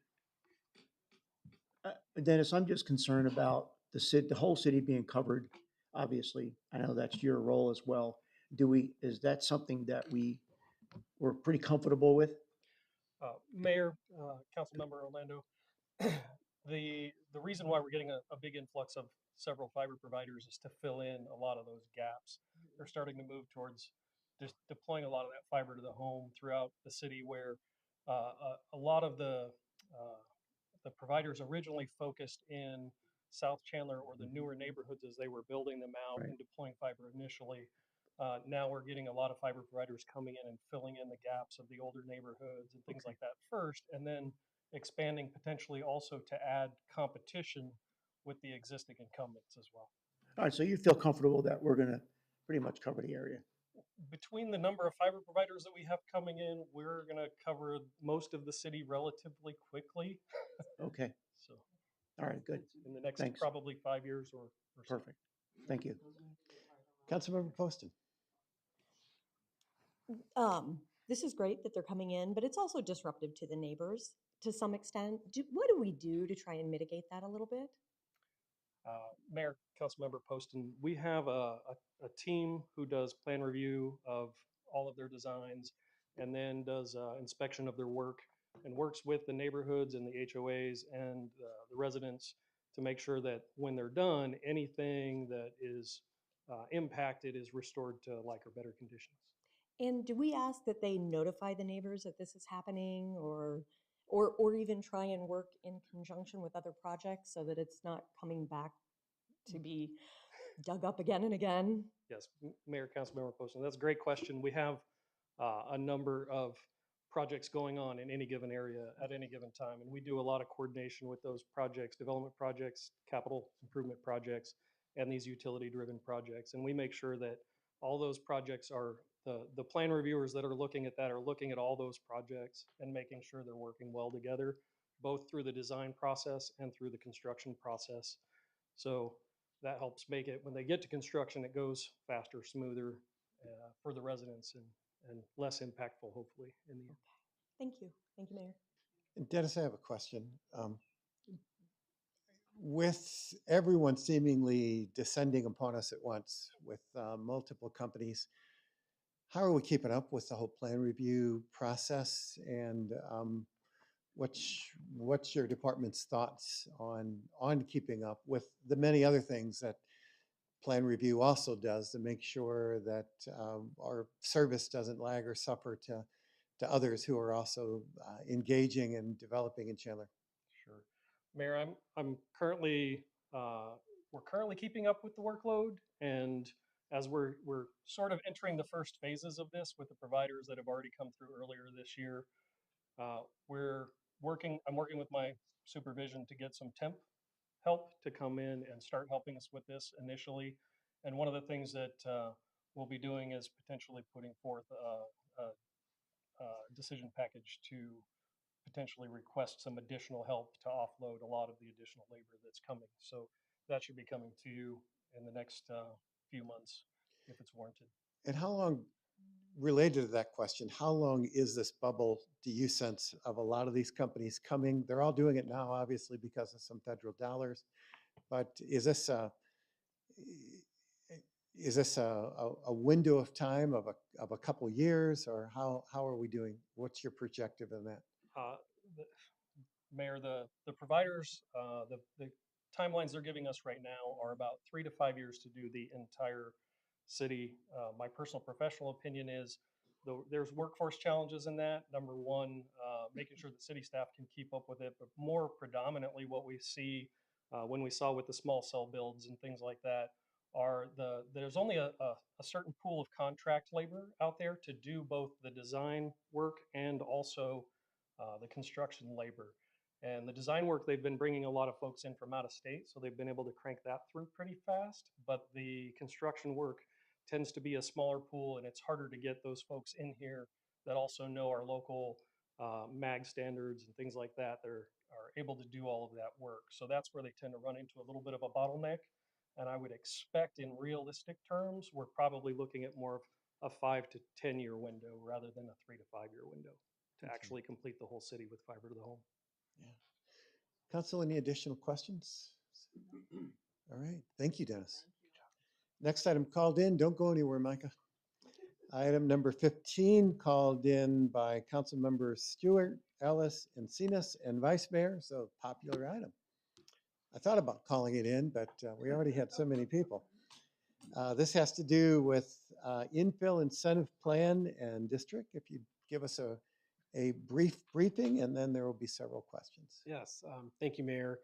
Dennis, I'm just concerned about the whole city being covered. Obviously, I know that's your role as well. Is that something that we're pretty comfortable with? Mayor, Council Member Orlando, the reason why we're getting a big influx of several fiber providers is to fill in a lot of those gaps. They're starting to move towards just deploying a lot of that fiber to the home throughout the city, where a lot of the providers originally focused in South Chandler or the newer neighborhoods as they were building them out and deploying fiber initially. Now we're getting a lot of fiber providers coming in and filling in the gaps of the older neighborhoods and things like that first, and then expanding potentially also to add competition with the existing incumbents as well. All right, so you feel comfortable that we're going to pretty much cover the area? Between the number of fiber providers that we have coming in, we're going to cover most of the city relatively quickly. Okay. So, all right, good. In the next Thanks. probably 5 years or so. Perfect. Thank you. Councilmember Poston. This is great that they're coming in, but it's also disruptive to the neighbors to some extent. What do we do to try and mitigate that a little bit? Mayor, Councilmember Poston, we have a team who does plan review of all of their designs and then does inspection of their work and works with the neighborhoods and the HOAs and the residents to make sure that when they're done, anything that is impacted is restored to like or better conditions. And do we ask that they notify the neighbors that this is happening, or even try and work in conjunction with other projects so that it's not coming back to be dug up again and again? Yes, Mayor, Councilmember Poston, that's a great question. We have a number of projects going on in any given area at any given time, and we do a lot of coordination with those projects, development projects, capital improvement projects, and these utility-driven projects. And we make sure that all those projects are, the plan reviewers that are looking at that are looking at all those projects and making sure they're working well together, both through the design process and through the construction process. So that helps make it, when they get to construction, it goes faster, smoother for the residents and less impactful, hopefully, in the end. Thank you. Thank you, Mayor. And Dennis, I have a question. With everyone seemingly descending upon us at once with multiple companies, how are we keeping up with the whole plan review process? And what's your department's thoughts on keeping up with the many other things that plan review also does to make sure that our service doesn't lag or suffer to others who are also engaging and developing in Chandler? Sure. Mayor, I'm currently, we're currently keeping up with the workload, and as we're sort of entering the first phases of this with the providers that have already come through earlier this year, I'm working with my supervision to get some temp help to come in and start helping us with this initially. And one of the things that we'll be doing is potentially putting forth a decision package to potentially request some additional help to offload a lot of the additional labor that's coming. So that should be coming to you in the next few months if it's warranted. And how long, related to that question, how long is this bubble, do you sense, of a lot of these companies coming? They're all doing it now, obviously, because of some federal dollars. But is this a window of time of a couple years, or how are we doing? What's your projective in that? The, Mayor, the providers, the timelines they're giving us right now are about 3 to 5 years to do the entire city. My personal professional opinion is there's workforce challenges in that. Number one, making sure that city staff can keep up with it, but more predominantly what we see when we saw with the small cell builds and things like that are there's only a certain pool of contract labor out there to do both the design work and also the construction labor. And the design work, they've been bringing a lot of folks in from out of state, so they've been able to crank that through pretty fast. But the construction work tends to be a smaller pool, and it's harder to get those folks in here that also know our local MAG standards and things like that. They're are able to do all of that work. So that's where they tend to run into a little bit of a bottleneck. And I would expect, in realistic terms, we're probably looking at more of a 5 to 10 year window rather than a 3 to 5 year window to actually complete the whole city with fiber to the home. Yeah. Council, any additional questions? All right. Thank you, Dennis. Next item called in. Don't go anywhere, Micah. Item number 15 called in by Council Members Stewart, Ellis, Encinas, and Vice Mayor. So popular item. I thought about calling it in, but we already had so many people. This has to do with infill incentive plan and district. If you give us a brief briefing, and then there will be several questions. Yes, thank you, Mayor.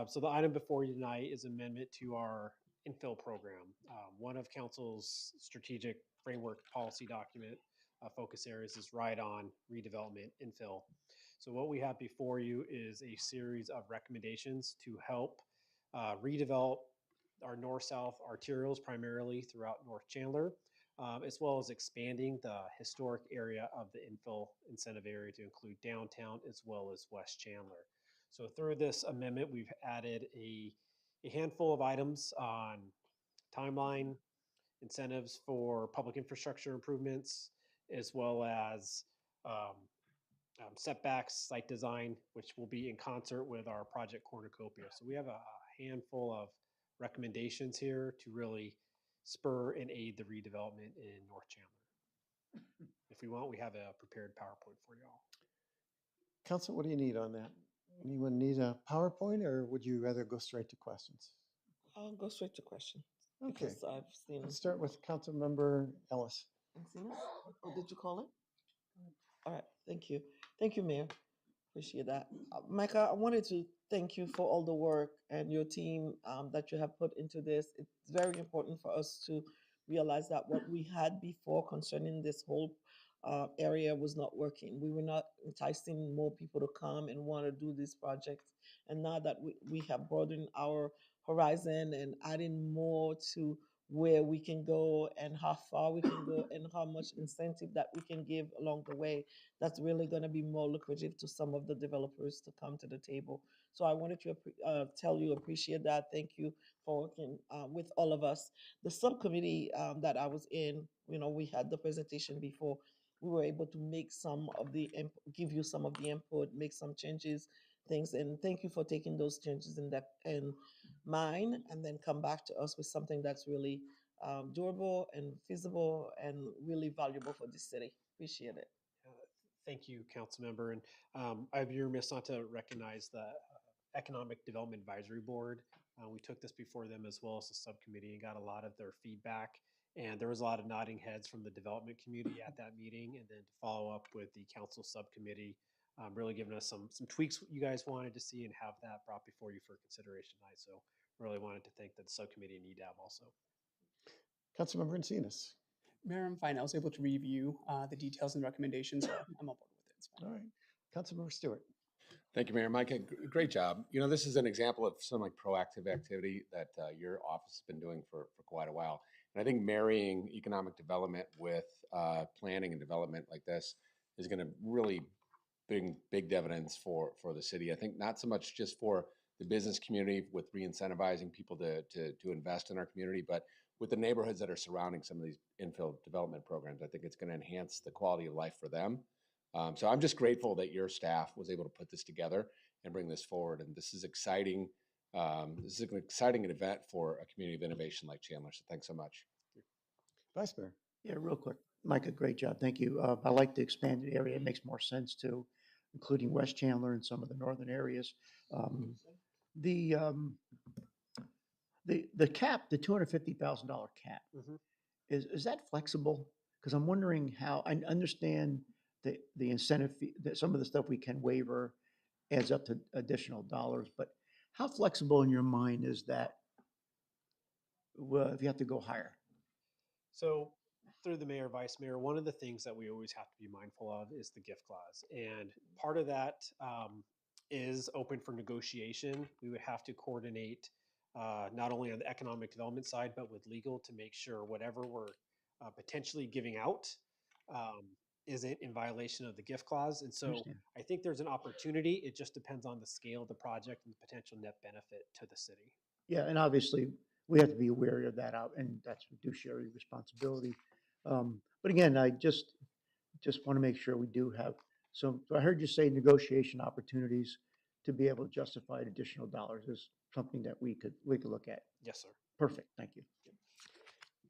So the item before you tonight is amendment to our infill program. One of Council's strategic framework policy document focus areas is right on redevelopment infill. So what we have before you is a series of recommendations to help redevelop our north-south arterials primarily throughout North Chandler, as well as expanding the historic area of the infill incentive area to include downtown as well as West Chandler. So through this amendment, we've added a handful of items on timeline, incentives for public infrastructure improvements, as well as setbacks, site design, which will be in concert with our project cornucopia. So we have a handful of recommendations here to really spur and aid the redevelopment in North Chandler. If we want, we have a prepared PowerPoint for y'all. Council, what do you need on that? Anyone need a PowerPoint, or would you rather go straight to questions? I'll go straight to questions. Okay. Because I've seen. Let's start with Council Member Ellis. Encinas? Oh, did you call it? All right, thank you. Thank you, Mayor. Appreciate that. Micah, I wanted to thank you for all the work and your team that you have put into this. It's very important for us to realize that what we had before concerning this whole area was not working. We were not enticing more people to come and want to do these projects. And now that we have broadened our horizon and adding more to where we can go and how far we can go and how much incentive that we can give along the way, that's really going to be more lucrative to some of the developers to come to the table. So I wanted to tell you, appreciate that. Thank you for working with all of us. The subcommittee that I was in, we had the presentation before. We were able to make some of the, give you some of the input, make some changes, things. And thank you for taking those changes in mind and then come back to us with something that's really durable and feasible and really valuable for the city. Appreciate it. Thank you, council member. And I'd be remiss not to recognize the Economic Development Advisory Board. We took this before them as well as the subcommittee and got a lot of their feedback. And there was a lot of nodding heads from the development community at that meeting. And then to follow up with the council subcommittee, really giving us some tweaks you guys wanted to see and have that brought before you for consideration tonight. So really wanted to thank the subcommittee and EDAB also. Councilmember Encinas. Mayor, I'm fine. I was able to review the details and recommendations, so I'm on board with it. It's fine. All right. Councilmember Stewart. Thank you, Mayor. Mike, great job. You know, this is an example of some like proactive activity that your office has been doing for quite a while. And I think marrying economic development with planning and development like this is going to really bring big dividends for the city. I think not so much just for the business community with re-incentivizing people to invest in our community, but with the neighborhoods that are surrounding some of these infill development programs. I think it's going to enhance the quality of life for them. So I'm just grateful that your staff was able to put this together and bring this forward. And this is exciting. This is an exciting event for a community of innovation like Chandler. So thanks so much. Vice Mayor. Yeah, real quick. Micah, great job. Thank you. I like the expanded area. It makes more sense too, including West Chandler and some of the northern areas. The cap, the $250,000 cap, is that flexible? Because I'm wondering how, I understand the incentive fee, that some of the stuff we can waiver adds up to additional dollars, but how flexible in your mind is that if you have to go higher? So through the mayor, vice mayor, one of the things that we always have to be mindful of is the gift clause. And part of that is open for negotiation. We would have to coordinate not only on the economic development side, but with legal to make sure whatever we're potentially giving out isn't in violation of the gift clause. And so Understand. I think there's an opportunity. It just depends on the scale of the project and the potential net benefit to the city. Yeah, and obviously we have to be aware of that out, and that's fiduciary responsibility. But again, I just want to make sure we do have some. So I heard you say negotiation opportunities to be able to justify additional dollars is something that we could look at. Yes, sir. Perfect. Thank you.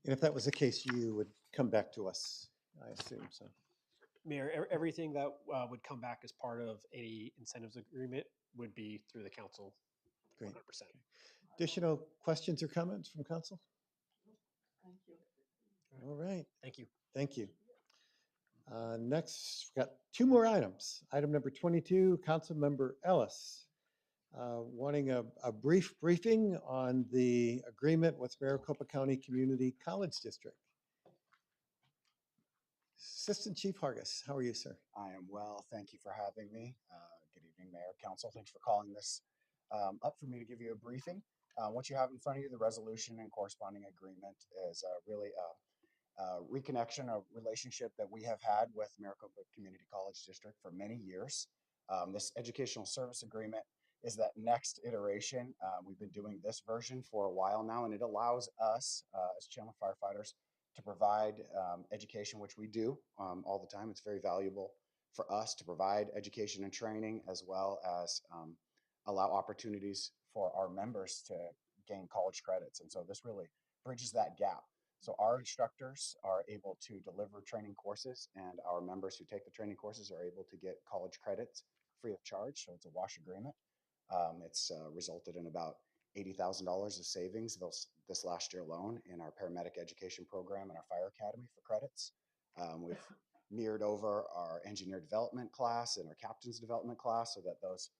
And if that was the case, you would come back to us, I assume so. Mayor, everything that would come back as part of any incentives agreement would be through the council. Great. 100%. Additional questions or comments from council? Thank you. All right. Thank you. Thank you. Next, we've got two more items. Item number 22, Councilmember Ellis, wanting a brief briefing on the agreement with Maricopa County Community College District. Assistant Chief Hargis, how are you, sir? I am well. Thank you for having me. Good evening, Mayor, Council. Thanks for calling this up for me to give you a briefing. What you have in front of you, the resolution and corresponding agreement, is really a reconnection, a relationship that we have had with Maricopa Community College District for many years. This educational service agreement is that next iteration. We've been doing this version for a while now, and it allows us as Chandler firefighters to provide education, which we do all the time. It's very valuable for us to provide education and training, as well as allow opportunities for our members to gain college credits. And so this really bridges that gap. So our instructors are able to deliver training courses, and our members who take the training courses are able to get college credits free of charge. So it's a wash agreement. It's resulted in about $80,000 of savings this last year alone in our paramedic education program and our fire academy for credits. We've mirrored over our engineer development class and our captain's development class so that those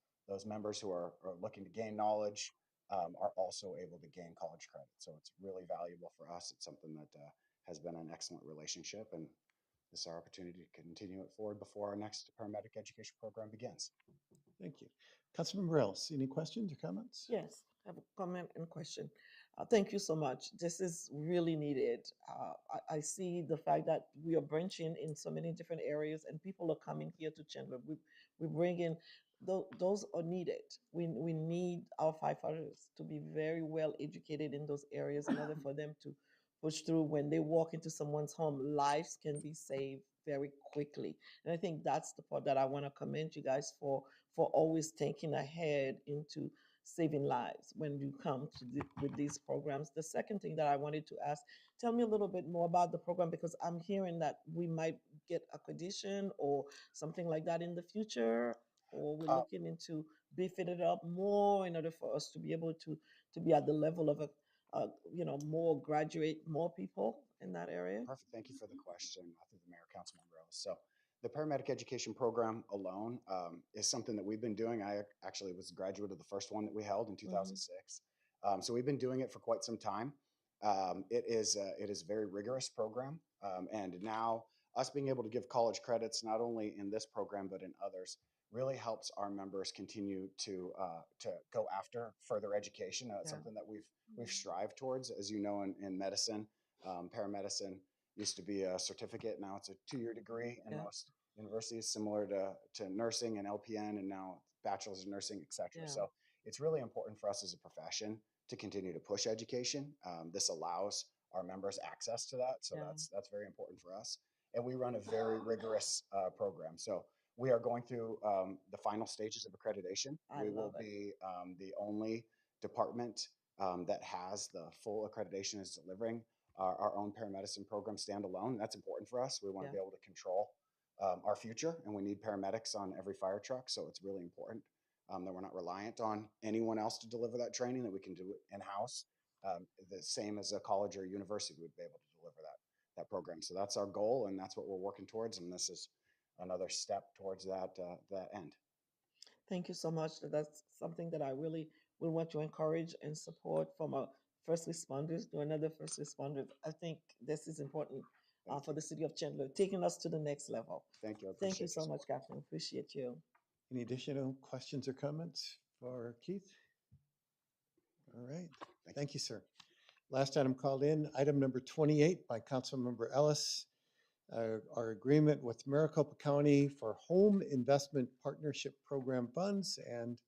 members who are looking to gain knowledge are also able to gain college credit. So it's really valuable for us. It's something that has been an excellent relationship, and this is our opportunity to continue it forward before our next paramedic education program begins. Thank you. Councilmember Ellis, any questions or comments? Yes, I have a comment and question. Thank you so much. This is really needed. I see the fact that we are branching in so many different areas and people are coming here to Chandler. We bring in, those are needed. We need our firefighters to be very well educated in those areas in order for them to push through. When they walk into someone's home, lives can be saved very quickly. And I think that's the part that I want to commend you guys for always thinking ahead into saving lives when you come to with these programs. The second thing that I wanted to ask, tell me a little bit more about the program, because I'm hearing that we might get accreditation or something like that in the future, or we're looking into beefing it up more in order for us to be able to be at the level of more graduate, more people in that area. Perfect. Thank you for the question, through the mayor, Councilmember Ellis. So the paramedic education program alone is something that we've been doing. I actually was a graduate of the first one that we held in 2006. So we've been doing it for quite some time. It is a very rigorous program. And now us being able to give college credits, not only in this program, but in others, really helps our members continue to go after further education. It's something that we've strived towards, as you know, in medicine. Paramedicine used to be a certificate. Now it's a 2-year degree in most universities, similar to nursing and LPN, and now bachelor's in nursing, et cetera. Yeah. So it's really important for us as a profession to continue to push education. This allows our members access to that. So that's very important for us. And we run a very rigorous program. So we are going through the final stages of accreditation. We will be the only department that has the full accreditation is delivering our own paramedicine program standalone. That's important for us. We want to be able to control our future, and we need paramedics on every fire truck. So it's really important that we're not reliant on anyone else to deliver that training, that we can do it in-house. The same as a college or university would be able to deliver that program. So that's our goal, and that's what we're working towards. And this is another step towards that end. Thank you so much. That's something that I really would want to encourage and support from a first responders to another first responders. I think this is important for the city of Chandler, taking us to the next level. Thank you. I Thank you appreciate so your much, support. Captain. Appreciate you. Any additional questions or comments for Keith? All right. Thank you, sir. Last item called in, item number 28 by Councilmember Ellis, our agreement with Maricopa County for Home Investment Partnership Program funds. And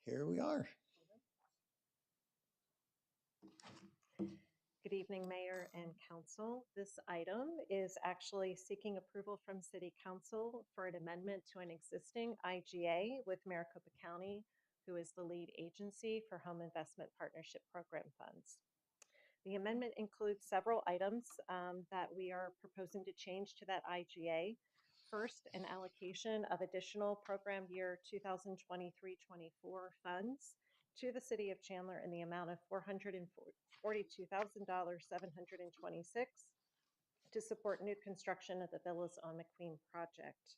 here we are. Good evening, Mayor and Council. This item is actually seeking approval from City Council for an amendment to an existing IGA with Maricopa County, who is the lead agency for Home Investment Partnership Program funds. The amendment includes several items that we are proposing to change to that IGA. First, an allocation of additional program year 2023-24 funds to the city of Chandler in the amount of $442,726 to support new construction of the Villas on McQueen project.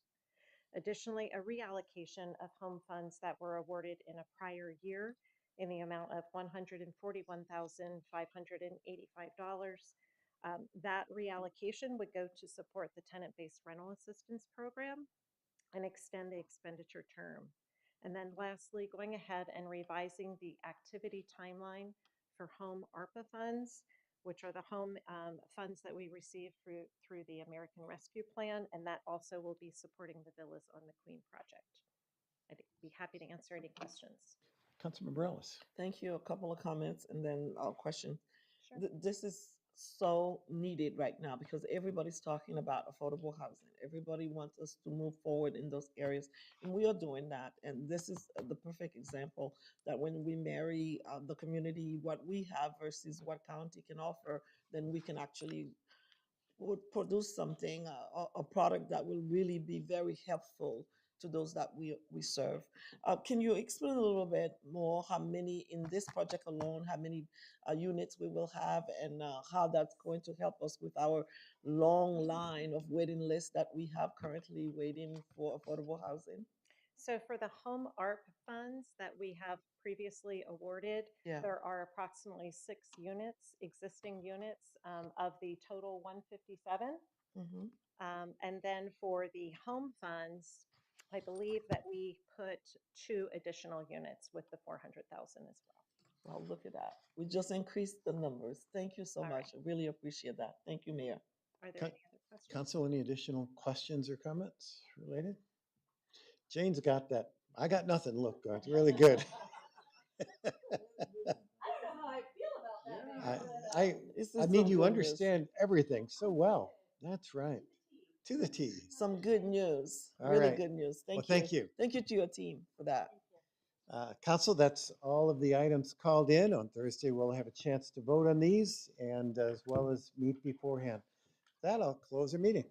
Additionally, a reallocation of home funds that were awarded in a prior year in the amount of $141,585. That reallocation would go to support the tenant-based rental assistance program and extend the expenditure term. And then lastly, going ahead and revising the activity timeline for home ARPA funds, which are the home funds that we receive through the American Rescue Plan, and that also will be supporting the Villas on McQueen project. I'd be happy to answer any questions. Councilmember Ellis. Thank you. A couple of comments and then a question. Sure. This is so needed right now because everybody's talking about affordable housing. Everybody wants us to move forward in those areas, and we are doing that. And this is the perfect example that when we marry the community, what we have versus what county can offer, then we can actually would produce something, a product that will really be very helpful to those that we serve. Can you explain a little bit more how many in this project alone, how many units we will have, and how that's going to help us with our long line of waiting lists that we have currently waiting for affordable housing? So for the home ARP funds that we have previously awarded, Yeah. there are approximately 6 units, existing units, of the total 157. Mm-hmm. And then for the home funds, I believe that we put 2 additional units with the 400,000 as well. Well, look at that. We just increased the numbers. Thank you so All much. I really appreciate that. Thank you, Mayor. Are there Co- any other questions? Council, any additional questions or comments related? Jane's got that. I got nothing. Look, it's really good. I don't know how I feel about that, Mayor, but, I This I is mean, some you good news. understand everything so well. That's right. To the T. Some good news. All Really right. good news. Well, Thank you. thank you. Thank you to your team for that. Council, that's all of the items called in. On Thursday, we'll have a chance to vote on these and as well as meet beforehand. That I'll close our meeting.